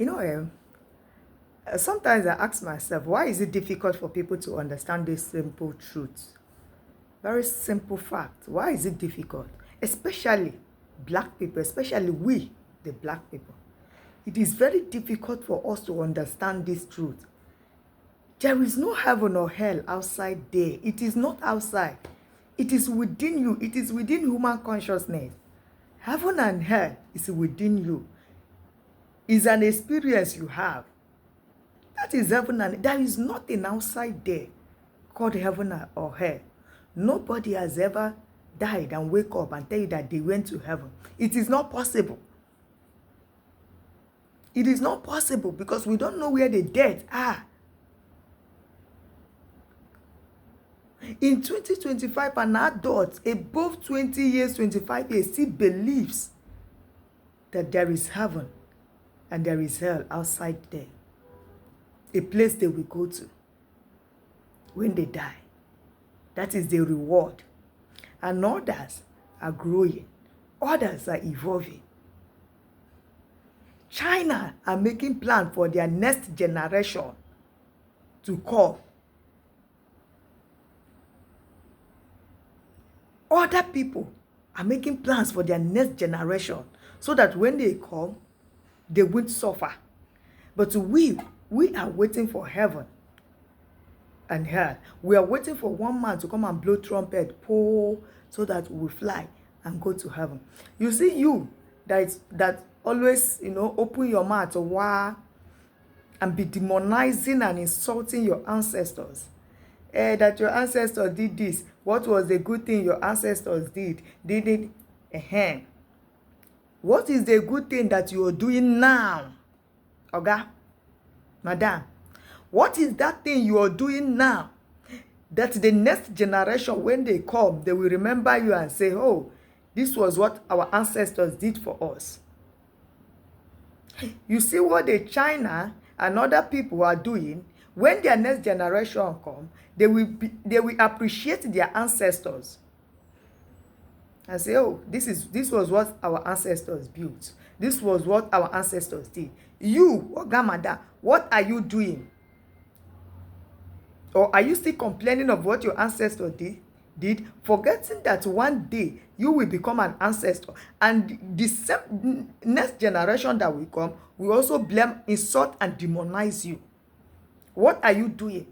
You know, sometimes I ask myself, why is it difficult for people to understand this simple truth? Very simple fact. Why is it difficult? Especially black people, especially we, the black people. It is very difficult for us to understand this truth. There is no heaven or hell outside there. It is not outside. It is within you. It is within human consciousness. Heaven and hell is within you. It's an experience you have. That is heaven, and there is nothing outside there called heaven or hell. Nobody has ever died and wake up and tell you that they went to heaven. It is not possible. It is not possible because we don't know where the dead are. In 2025, an adult above 20 years, 25 years still believes that there is heaven and there is hell outside there. A place they will go to when they die. That is the reward. And others are growing. Others are evolving. China are making plans for their next generation to come. Other people are making plans for their next generation so that when they come, they won't suffer. But we are waiting for heaven and hell. We are waiting for one man to come and blow trumpet, so that we fly and go to heaven. You see, you that always, open your mouth to wow and be demonizing and insulting your ancestors. That your ancestors did this. What was the good thing your ancestors did? Did it? What is the good thing that you are doing now? Oga, madam, what is that thing you are doing now that the next generation, when they come, they will remember you and say, oh, this was what our ancestors did for us. You see what the China and other people are doing? When their next generation come, they will appreciate their ancestors and say, oh, this was what our ancestors built. This was what our ancestors did. You, Ogamada, what are you doing? Or are you still complaining of what your ancestors did, forgetting that one day you will become an ancestor, and the same next generation that will come will also blame, insult, and demonize you? What are you doing?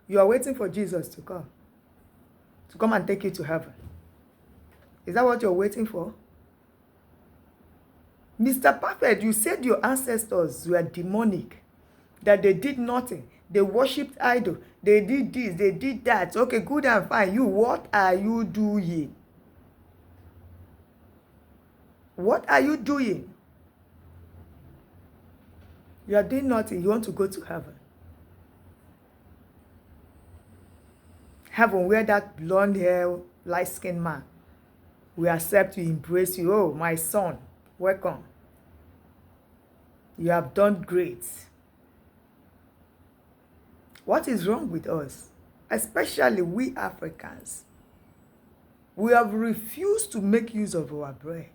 You are waiting for Jesus to come and take you to heaven. Is that what you're waiting for? Mr. Perfect, you said your ancestors were demonic, that they did nothing. They worshipped idol. They did this, they did that. Okay, good and fine. You, what are you doing? What are you doing? You are doing nothing. You want to go to heaven. Heaven, where that blonde hair, light-skinned man will accept you, embrace you. Oh, my son, welcome. You have done great. What is wrong with us? Especially we Africans. We have refused to make use of our brain.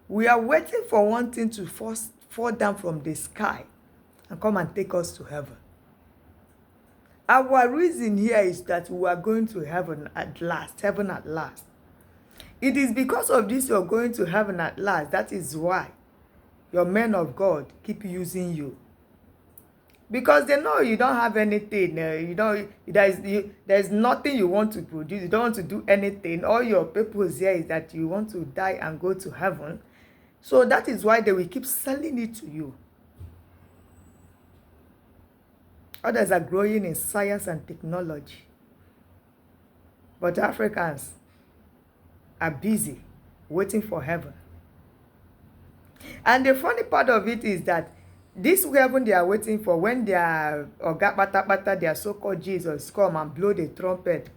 We are waiting for one thing to fall down from the sky and come and take us to heaven. Our reason here is that we are going to heaven at last. Heaven at last. It is because of this you're going to heaven at last. That is why your men of God keep using you. Because they know you don't have anything. There's nothing you want to produce. You don't want to do anything. All your purpose here is that you want to die and go to heaven. So that is why they will keep selling it to you. Others are growing in science and technology. But Africans are busy waiting for heaven. And the funny part of it is that this heaven they are waiting for, when their their so-called Jesus come and blow the trumpet,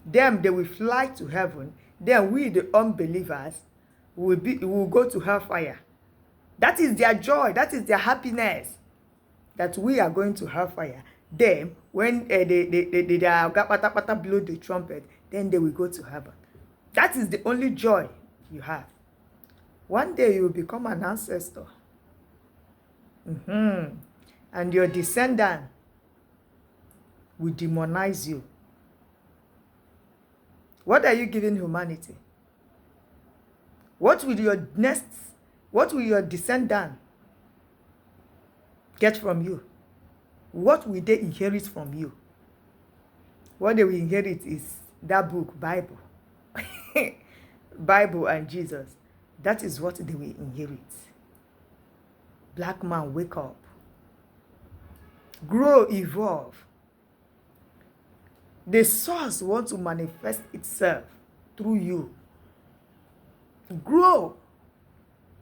they will fly to heaven. Then we, the unbelievers, will go to hellfire. That is their joy. That is their happiness. That we are going to hellfire. Then, when they blow the trumpet, then they will go to heaven. That is the only joy you have. One day you will become an ancestor. And your descendant will demonize you. What are you giving humanity? What will your descendant get from you? What will they inherit from you? What they will inherit is that book, Bible. Bible and Jesus. That is what they will inherit. Black man, wake up. Grow, evolve. The source wants to manifest itself through you. Grow.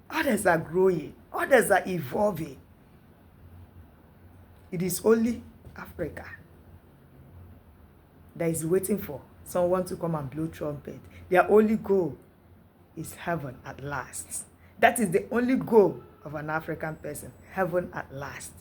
Others are growing. Others are evolving. It is only Africa that is waiting for someone to come and blow trumpet. Their only goal is heaven at last. That is the only goal of an African person. Heaven at last.